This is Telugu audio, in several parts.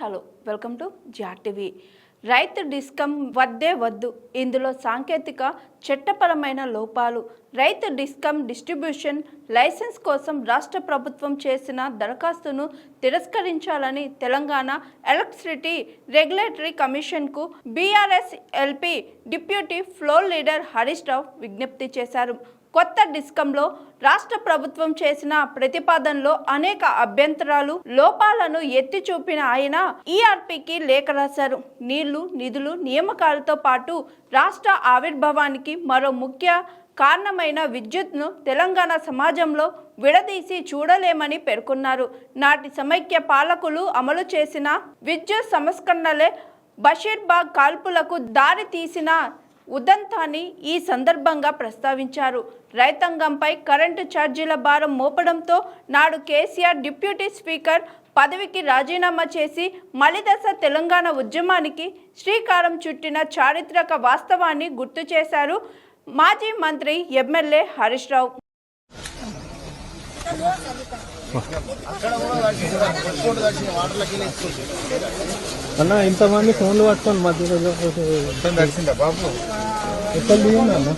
Hello welcome to జాటీవీ. రైతు డిస్కమ్ వద్దే వద్దు, ఇందులో సాంకేతిక చట్టపరమైన లోపాలు. రైతు డిస్కమ్ డిస్ట్రిబ్యూషన్ లైసెన్స్ కోసం రాష్ట్ర ప్రభుత్వం చేసిన దరఖాస్తును తిరస్కరించాలని తెలంగాణ ఎలక్ట్రిసిటీ రెగ్యులేటరీ కమిషన్కు BRS LP deputy floor leader Harish Rao విజ్ఞప్తి చేశారు. కొత్త డిస్కంలో రాష్ట్ర ప్రభుత్వం చేసిన ప్రతిపాదనలో అనేక అభ్యంతరాలు, లోపాలను ఎత్తి చూపిన ఆయన ఈఆర్పీకి లేఖ రాశారు. నీళ్లు, నిధులు, నియామకాలతో పాటు రాష్ట్ర ఆవిర్భావానికి మరో ముఖ్య కారణమైన విద్యుత్ను తెలంగాణ సమాజంలో విడదీసి చూడలేమని పేర్కొన్నారు. నాటి సమైక్య పాలకులు అమలు చేసిన విద్యుత్ సంస్కరణలే బషీర్బాగ్ కాల్పులకు దారి తీసిన ఉదంతాన్ని ఈ సందర్భంగా ప్రస్తావించారు. రైతాంగంపై కరెంటు ఛార్జీల భారం మోపడంతో నాడు కేసీఆర్ డిప్యూటీ స్పీకర్ పదవికి రాజీనామా చేసి మలిదశ తెలంగాణ ఉద్యమానికి శ్రీకారం చుట్టిన చారిత్రక వాస్తవాన్ని గుర్తు చేశారు మాజీ మంత్రి ఎమ్మెల్యే హరీష్ రావు. అన్న ఇంతమంది ఫోన్లు పట్టుకొని మధ్యలో దర్శిందా బాబు ఎక్కడ దిగింది అన్న?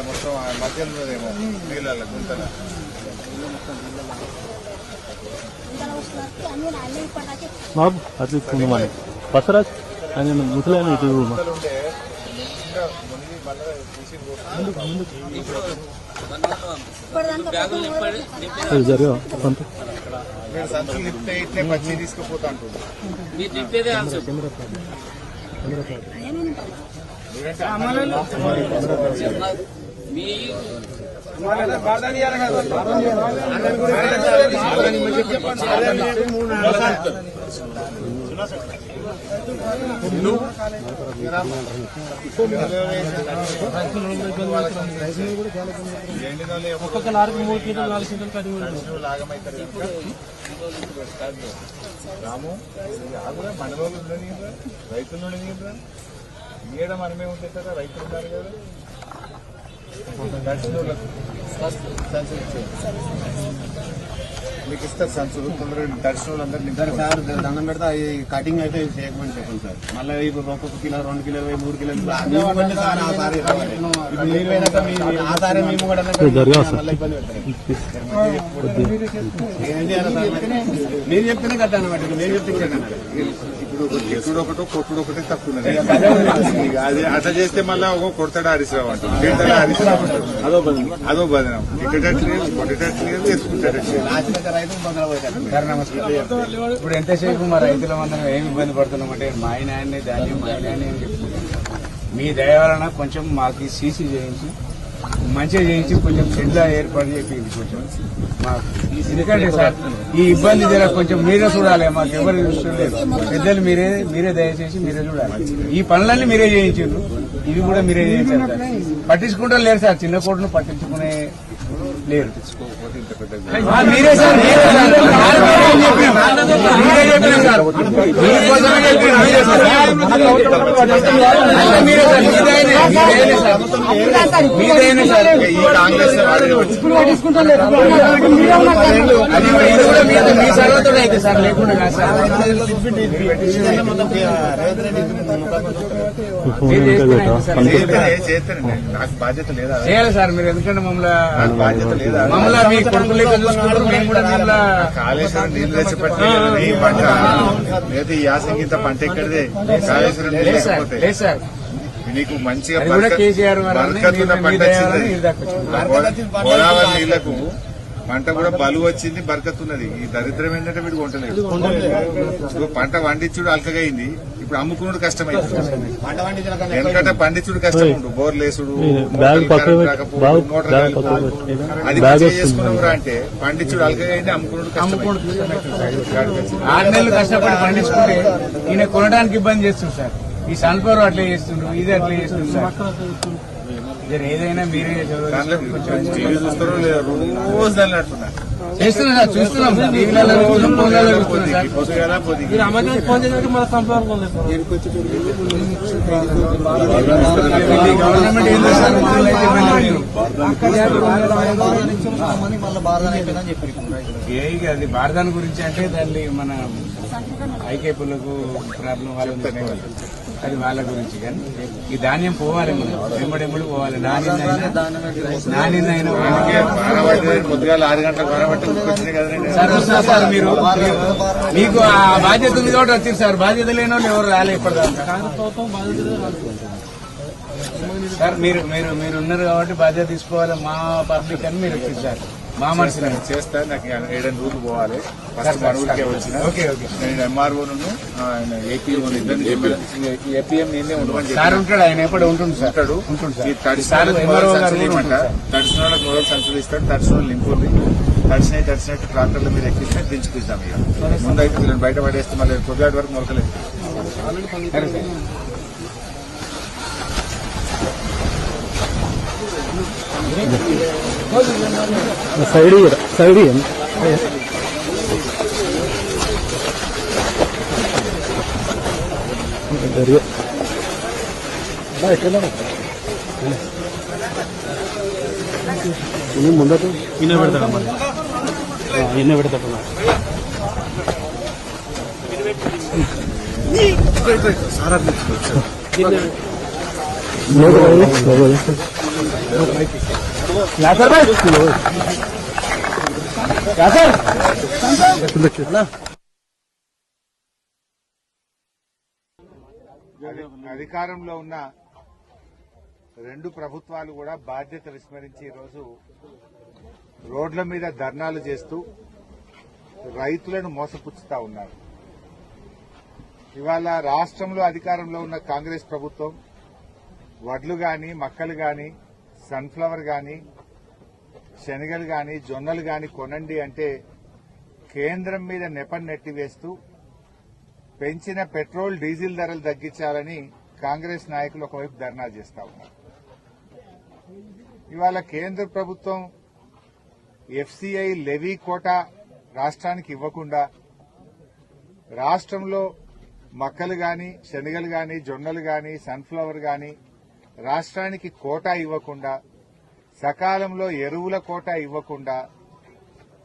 మొత్తం మధ్యలో ఏమో నీళ్ళ గుంతల బాబు అట్లా ఇస్తుంది మన బసరాజ్ ఆయన ముసలైన ఇటు ఉంటే ఇంకా మునిగి మళ్ళీ తీసి జరిగా కొంత మీరు సంచులు నింపితే ఇట్లే పచ్చి తీసుకుపోతా అంటుంది. ఒక్కొక్క లారీకి 3 క్వింటాలు 4 క్వింటాలు కట్టి రాము ఆగురా మనలో ఉండని రైతులు ఉండని కదా ఈడ మనమే ఉంటాయి కదా రైతులు ఉన్నారు కదా మీకు ఇస్తారు సంచులు తొందరగా దర్శనం అందరు నిద్ర సార్ దండం పెడితే అవి కటింగ్ అయితే చేయకమని చెప్పండి సార్. మళ్ళీ ఇప్పుడు ఒక్కొక్క కిలో 2 కిలో 3 కిలోలు ఆ సారే మేము కూడా మళ్ళీ ఇబ్బంది పెడతారు. మీరు చెప్తేనే కదా అన్నమాట, మీరు చెప్తే ఇప్పుడు ఒకటో కొట్టుడు ఒకటే తక్కువ అది అట్లా చేస్తే మళ్ళీ ఒక కొడతాడు హరీశ్రావు అంటారు, హరీశ్రావు అంటారు. అదో బదనం ఇక్కడట్లేదు కొట్టేటట్లేదు వేసుకుంటాడు. ఇప్పుడు ఎంతసేపు మా రైతుల మందరం ఏమి ఇబ్బంది పడుతున్నామంటే మా ఆయనే దాన్ని మా ఆయనే అని చెప్తున్నారు. మీ దయ వలన కొంచెం మాకు సీసీ చేయించి మంచిగా చేయించి కొంచెం షెడ్లా ఏర్పాటు చేయింది కొంచెం మాకు. ఎందుకంటే సార్ ఈ ఇబ్బంది కొంచెం మీరే చూడాలి, మాకు ఎవరు చూడలేదు. పెద్దలు మీరే దయచేసి మీరే చూడాలి. ఈ పనులన్నీ మీరే చేయించారు, ఇవి కూడా మీరే చేయించారు. పట్టించుకుంటూ లేరు సార్, చిన్న కోటను పట్టించుకునే లేరు. మీరే సార్ మీరే చెప్పిన సార్ మీకోసమే చెప్పిన మీదైనా సార్ ఈ కాంగ్రెస్ మీ సర్వతో అయితే సార్ లేకుండా కాదు సార్. నాకు బాధ్యత లేదా చేయాలి సార్ మీరు, ఎందుకంటే మమ్మల్ని బాధ్యత లేదా మీ కొడుకు లెక్క చూసుకుంటారు. మేము కూడా కాళేశ్వరం నీళ్ళు తెచ్చిపెట్టాలి ఈ పంట లేదా ఈ యాసంగిత పంట ఎక్కడిదే కాళేశ్వరం నీళ్ళు లేకపోతే లేదు సార్. నీకు మంచిగా కేసీఆర్ బరకతున్న పంట వచ్చింది. గోదావరి నీళ్లకు పంట కూడా బలువు వచ్చింది, బరకతున్నది. ఈ దరిద్రం ఏంటంటే వీడు కొంటలేదు. పంట వండించుడు అల్కగైంది, ఇప్పుడు అమ్ముకున్నాడు కష్టమైంది. ఎందుకంటే పండించుడు కష్టం ఉండు, బోర్లేసుడు అది చేసుకున్నావురా అంటే పండించుడు అల్కగైంది, అమ్ముకున్నాడు కష్టం. 6 నెలలు కష్టపడి పండించుకుంటే ఈయన కొనడానికి ఇబ్బంది చేస్తుంది సార్. ఈ సన్ఫ్లవర్ అట్లా చేస్తుండ్రు, ఇది అట్లా చేస్తుంది సార్. జర ఏదైనా మీరే దాంట్లో టీవీ చూస్తారో లేదా రోజు దాన్ని అంటున్నారు చేస్తున్నాం సార్, చూస్తున్నాం టీవీలలో చూస్తున్నాం, ఫోన్లలో చూస్తున్నాం సార్. పొద్దుగాల పొద్దుకి గవర్నమెంట్ ఏం చేస్తారు? మొదలైతే ఇబ్బంది లేదు. అది బారదాని గురించి అంటే దాన్ని మన ఐకేపులకు ప్రాబ్లం వాళ్ళు ఉంటాయి వాళ్ళు. అది వాళ్ళ గురించి కానీ ఈ ధాన్యం పోవాలి, మనం వెంబడెంబడి పోవాలి. నాణ్యమైన పొద్దుగాల 6 గంటలకు వారబట్టి వచ్చినాయి కదండి. సార్ వస్తున్నా సార్, మీరు మీకు ఆ బాధ్యత ఉంది కాబట్టి వచ్చింది సార్. బాధ్యత లేని వాళ్ళు ఎవరు రాలే ఇప్పటిదాకా. సార్ మీరు మీరు మీరు ఉన్నారు కాబట్టి బాధ్యత తీసుకోవాలి. మా పబ్లిక్ అని మీరు వచ్చింది సార్, మా మనుషులు చేస్తా. నాకు 7 రోజులు పోవాలి. ఫస్ట్ మనూరికే వచ్చిన. Okay okay. నేను ఎంఆర్ఓను ఏపీఓ ఇద్దరు ఏపీఎం నేనే ఉండమని సార్ ఉంటాడు, ఆయన ఎప్పుడు ఉంటుంది సార్. ఉంటుంది ఈ తడిసిన తడిసిన వాళ్ళకి మొదలు సంచులు ఇస్తాడు. తడిసిన వాళ్ళు నింపుంది. తడిసినట్టు ట్రాక్టర్ల మీద ఎక్కిస్తే దించుకుంటాం. ఇక ముందు అయితే వీళ్ళని బయట పడేస్తే మళ్ళీ పొద్దుటి వరకు మొలకలేదు. సైడ్ ముందట ఈయన పెడతాడు, ఈయన పెడతాడు. అధికారంలో ఉన్న 2 ప్రభుత్వాలు కూడా బాధ్యత విస్మరించి ఈరోజు రోడ్ల మీద ధర్నాలు చేస్తూ రైతులను మోసపుచ్చుతా ఉన్నారు. ఇవాళ రాష్ట్రంలో అధికారంలో ఉన్న కాంగ్రెస్ ప్రభుత్వం వడ్లు గాని, మక్కలు గాని, సన్ఫ్లవర్ గాని, శనగలు గాని, జొన్నలు గాని కొనండి అంటే కేంద్రం మీద నెపం నెట్టివేస్తూ పెంచిన పెట్రోల్, డీజిల్ ధరలు తగ్గించాలని కాంగ్రెస్ నాయకులు ఒకవైపు ధర్నా చేస్తా ఉన్నారు. ఇవాళ కేంద్ర ప్రభుత్వం ఎఫ్సీఐ లెవీ కోటా రాష్ట్రానికి ఇవ్వకుండా రాష్ట్రంలో మక్కలు గాని, శనగలు గాని, జొన్నలు గాని, సన్ఫ్లవర్ గాని రాష్ట్రానికి కోటా ఇవ్వకుండా, సకాలంలో ఎరువుల కోటా ఇవ్వకుండా,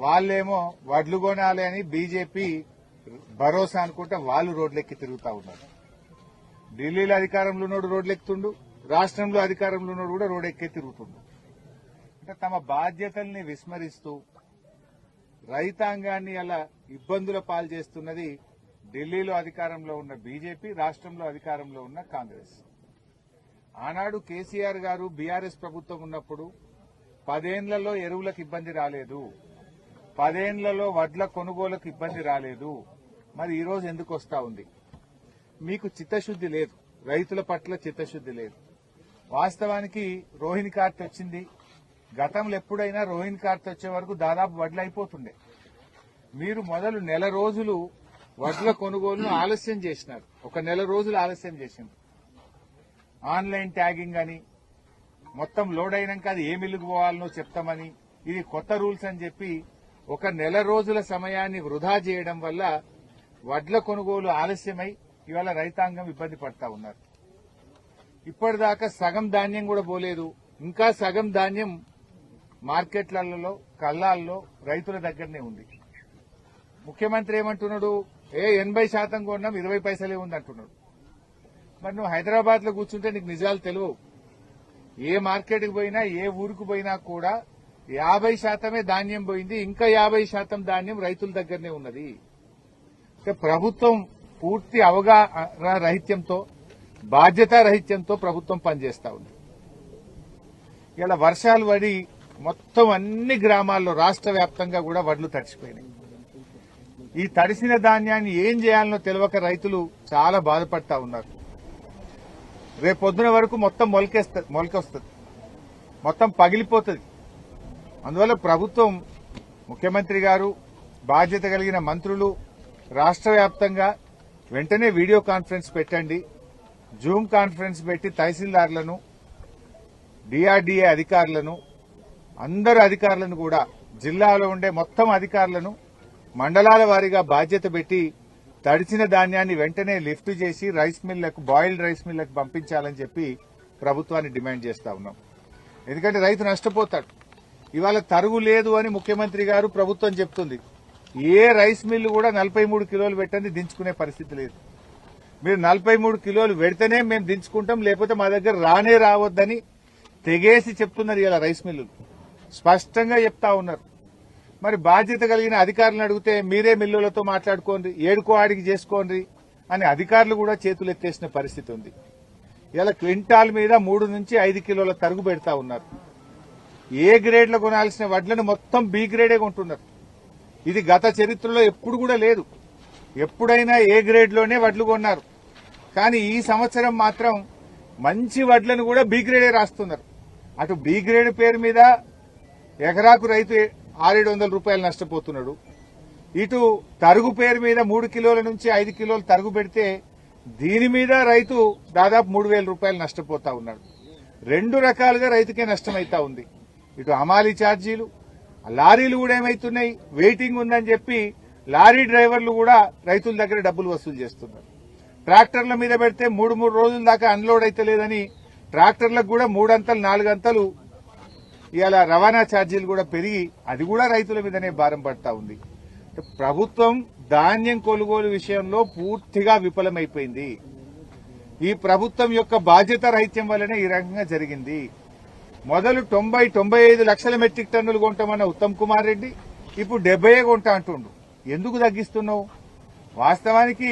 వాళ్ళేమో వడ్లు కొనాలి అని బీజేపీ భరోసా అనుకుంటా వాళ్ళు రోడ్లెక్కి తిరుగుతా ఉన్నారు. ఢిల్లీలో అధికారంలో ఉన్నోడు రోడ్లెక్కుతుండు, రాష్ట్రంలో అధికారంలో ఉన్నోడు కూడా రోడ్డెక్కే తిరుగుతుండు. అంటే తమ బాధ్యతల్ని విస్మరిస్తూ రైతాంగాన్ని అలా ఇబ్బందుల పాలు చేస్తున్నది ఢిల్లీలో అధికారంలో ఉన్న బీజేపీ, రాష్ట్రంలో అధికారంలో ఉన్న కాంగ్రెస్. ఆనాడు కేసీఆర్ గారు బీఆర్ఎస్ ప్రభుత్వం ఉన్నప్పుడు 10 ఏళ్లలో ఎరువులకు ఇబ్బంది రాలేదు, 10 ఏళ్లలో వడ్ల కొనుగోలుకు ఇబ్బంది రాలేదు. మరి ఈ రోజు ఎందుకు వస్తా ఉంది? మీకు చిత్తశుద్ది లేదు, రైతుల పట్ల చిత్తశుద్ది లేదు. వాస్తవానికి రోహిణి కార్తె వచ్చింది. గతంలో ఎప్పుడైనా రోహిణి కార్తె వచ్చే వరకు దాదాపు వడ్లు అయిపోతుండే. మీరు మొదలు నెల రోజులు వడ్ల కొనుగోలును ఆలస్యం చేసినారు. ఒక నెల రోజులు ఆలస్యం చేసింది. ఆన్లైన్ ట్యాగింగ్ అని, మొత్తం లోడ్ అయినాక అది ఏ మిల్లుకు పోవాలనో చెప్తామని, ఇది కొత్త రూల్స్ అని చెప్పి ఒక నెల రోజుల సమయాన్ని వృధా చేయడం వల్ల వడ్ల కొనుగోలు ఆలస్యమై ఇవాళ రైతాంగం ఇబ్బంది పడతా ఉన్నారు. ఇప్పటిదాకా సగం ధాన్యం కూడా పోలేదు, ఇంకా సగం ధాన్యం మార్కెట్లలో, కల్లాల్లో రైతుల దగ్గరనే ఉంది. ముఖ్యమంత్రి ఏమంటున్నాడు? 80% కొన్నాం, 20 పైసలే ఉంది అంటున్నాడు. మరి నువ్వు హైదరాబాద్ లో కూర్చుంటే నీకు నిజాలు తెలియవు. ఏ మార్కెట్కి పోయినా, ఏ ఊరికి పోయినా కూడా 50% ధాన్యం పోయింది, ఇంకా 50% ధాన్యం రైతుల దగ్గరనే ఉన్నది. ప్రభుత్వం పూర్తి అవగాహన రహిత్యంతో, బాధ్యతా రహిత్యంతో ప్రభుత్వం పనిచేస్తా ఉంది. ఇలా వర్షాలు పడి మొత్తం అన్ని గ్రామాల్లో రాష్ట్ర వ్యాప్తంగా కూడా వడ్లు తడిసిపోయినాయి. ఈ తడిసిన ధాన్యాన్ని ఏం చేయాలనో తెలియక రైతులు చాలా బాధపడతా ఉన్నారు. రేపొద్దున వరకు మొత్తం మొలకొస్తుంది, మొత్తం పగిలిపోతుంది. అందువల్ల ప్రభుత్వం, ముఖ్యమంత్రి గారు, బాధ్యత కలిగిన మంత్రులు రాష్ట్ర వ్యాప్తంగా వెంటనే వీడియో కాన్ఫరెన్స్ పెట్టండి, జూమ్ కాన్ఫరెన్స్ పెట్టి తహసీల్దార్లను, డిఆర్డీఏ అధికారులను అందరు అధికారులను కూడా జిల్లాలో ఉండే మొత్తం అధికారులను మండలాల వారీగా బాధ్యత పెట్టి తడిచిన ధాన్యాన్ని వెంటనే లిఫ్ట్ చేసి రైస్ మిల్లకు బాయిల్డ్ రైస్ మిల్లకు పంపించాలని చెప్పి ప్రభుత్వాన్ని డిమాండ్ చేస్తా ఉన్నాం. ఎందుకంటే రైతు నష్టపోతాడు. ఇవాళ తరుగు లేదు అని ముఖ్యమంత్రి గారు ప్రభుత్వం చెప్తుంది. ఏ రైస్ మిల్లు కూడా 43 కిలోలు పెట్టండి దించుకునే పరిస్థితి లేదు. మీరు 43 కిలోలు పెడితేనే మేము దించుకుంటాం, లేకపోతే మా దగ్గర రానే రావద్దని తెగేసి చెప్తున్నారు ఇలా రైస్ మిల్లులు. స్పష్టంగా చెప్తా ఉన్నారు. మరి బాధ్యత కలిగిన అధికారులను అడిగితే మీరే మిల్లులతో మాట్లాడుకోండి, ఏడుకో ఆడికి చేసుకోండి అని అధికారులు కూడా చేతులు ఎత్తేసిన పరిస్థితి ఉంది. ఇలా క్వింటాల్ మీద 3 నుంచి 5 కిలోల తరుగు పెడతా ఉన్నారు. ఏ గ్రేడ్లో కొనాల్సిన వడ్లను మొత్తం బి గ్రేడే కొంటున్నారు. ఇది గత చరిత్రలో ఎప్పుడు కూడా లేదు. ఎప్పుడైనా ఏ గ్రేడ్లోనే వడ్లు కొన్నారు. కానీ ఈ సంవత్సరం మాత్రం మంచి వడ్లను కూడా బి గ్రేడే రాస్తున్నారు. అటు బి గ్రేడ్ పేరు మీద ఎకరాకు రైతు 600-700 రూపాయలు నష్టపోతున్నాడు. ఇటు తరుగు పేరు మీద 3 కిలోల నుంచి 5 కిలోలు తరుగు పెడితే దీని మీద రైతు దాదాపు 3,000 రూపాయలు నష్టపోతా ఉన్నాడు. 2 రకాలుగా రైతుకే నష్టమైతా ఉంది. ఇటు హమాలీ ఛార్జీలు, లారీలు కూడా ఏమైతున్నాయి, వెయిటింగ్ ఉందని చెప్పి లారీ డ్రైవర్లు కూడా రైతుల దగ్గర డబ్బులు వసూలు చేస్తున్నారు. ట్రాక్టర్ల మీద పెడితే 3 రోజుల దాకా అన్లోడ్ అయితే లేదని ట్రాక్టర్లకు కూడా 3 అంతలు 4 అంతలు ఇలా రవాణా ఛార్జీలు కూడా పెరిగి అది కూడా రైతుల మీదనే భారం పడతా ఉంది. ప్రభుత్వం ధాన్యం కొనుగోలు విషయంలో పూర్తిగా విఫలమైపోయింది. ఈ ప్రభుత్వం యొక్క బాధ్యత రహిత్యం వల్లనే ఈ రకంగా జరిగింది. మొదలు 90-95 లక్షల మెట్రిక్ టన్నులు కొంటామన్న ఉత్తమ్ కుమార్ రెడ్డి ఇప్పుడు 70 కొంటా అంటుండు. ఎందుకు తగ్గిస్తున్నావు? వాస్తవానికి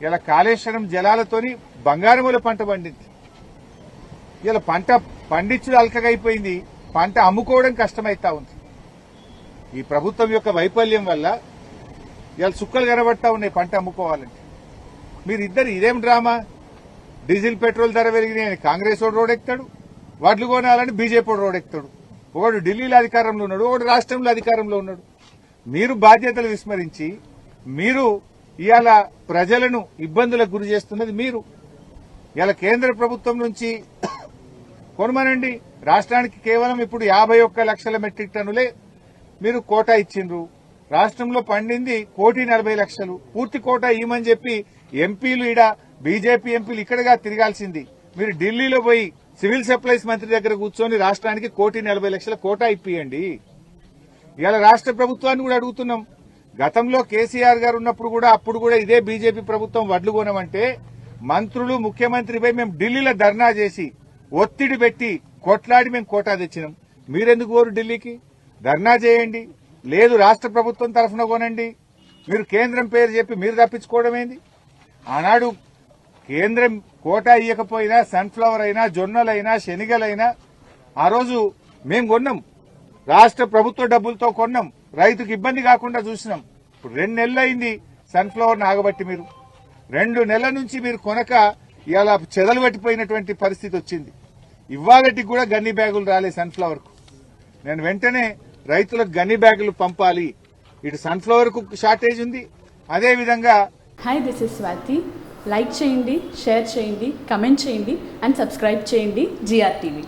ఇలా కాళేశ్వరం జలాలతోని బంగారముల పంట పండింది. ఇలా పంట పండించుడు అల్కగైపోయింది, పంట అమ్ముకోవడం కష్టమైతా ఉంది. ఈ ప్రభుత్వం యొక్క వైఫల్యం వల్ల ఇలా సుక్కలు కనబడతా ఉన్నాయి పంట అమ్ముకోవాలంటే. మీరిద్దరు ఇదేం డ్రామా? డీజిల్ పెట్రోల్ ధర పెరిగినాయని కాంగ్రెస్ వాడు రోడ్ ఎక్కుతాడు, వడ్లు కొనాలని బీజేపీ రోడ్ ఎక్కుతాడు. ఒకడు ఢిల్లీలో అధికారంలో ఉన్నాడు, ఒకడు రాష్ట్రంలో అధికారంలో ఉన్నాడు. మీరు బాధ్యతలు విస్మరించి మీరు ఇవాళ ప్రజలను ఇబ్బందులకు గురి చేస్తున్నది మీరు. ఇవాళ కేంద్ర ప్రభుత్వం నుంచి కొనమనండి. రాష్ట్రానికి కేవలం ఇప్పుడు 51 లక్షల మెట్రిక్ టన్నులే మీరు కోటా ఇచ్చిండ్రు. రాష్ట్రంలో పండింది 1,40,00,000. పూర్తి కోటా ఇవ్వమని చెప్పి ఎంపీలు ఈడ బీజేపీ ఎంపీలు ఇక్కడగా తిరగాల్సింది. మీరు ఢిల్లీలో పోయి సివిల్ సప్లైస్ మంత్రి దగ్గర కూర్చొని రాష్ట్రానికి 1,40,00,000 కోటా ఇప్పియండి. ఇవాళ రాష్ట్ర ప్రభుత్వాన్ని కూడా అడుగుతున్నాం. గతంలో కేసీఆర్ గారు ఉన్నప్పుడు కూడా అప్పుడు కూడా ఇదే బీజేపీ ప్రభుత్వం వడ్లు కొనమంటే మంత్రులు ముఖ్యమంత్రిపై మేము ఢిల్లీలో ధర్నా చేసి ఒత్తిడి పెట్టి కొట్లాడి మేము కోటా తెచ్చినాం. మీరెందుకు పోరు ఢిల్లీకి? ధర్నా చేయండి, లేదు రాష్ట్ర ప్రభుత్వం తరఫున కొనండి. మీరు కేంద్రం పేరు చెప్పి మీరు తప్పించుకోవడం ఏంది? ఆనాడు కేంద్రం కోటా ఇవ్వకపోయినా సన్ఫ్లవర్ అయినా జొన్నలైనా శనిగలైనా ఆ రోజు మేము కొన్నాం, రాష్ట్ర ప్రభుత్వ డబ్బులతో కొన్నాం, రైతుకు ఇబ్బంది కాకుండా చూసినాం. ఇప్పుడు 2 నెలలు అయింది సన్ఫ్లవర్ ఆగబట్టి. మీరు 2 నెలల నుంచి మీరు కొనక ఇలా చెదలు పట్టిపోయినటువంటి పరిస్థితి వచ్చింది. ఇవాళటికి కూడా గన్ని బ్యాగులు రాలే సన్ఫ్లవర్ కు. నేను వెంటనే రైతులకు గన్ని బ్యాగులు పంపాలి. ఇటు సన్ఫ్లవర్ కు షార్టేజ్ ఉంది, అదేవిధంగా hi this is Swathi. Like చేయండి, షేర్ చేయండి, కమెంట్ చేయండి అండ్ సబ్స్క్రైబ్ చేయండి GR TV.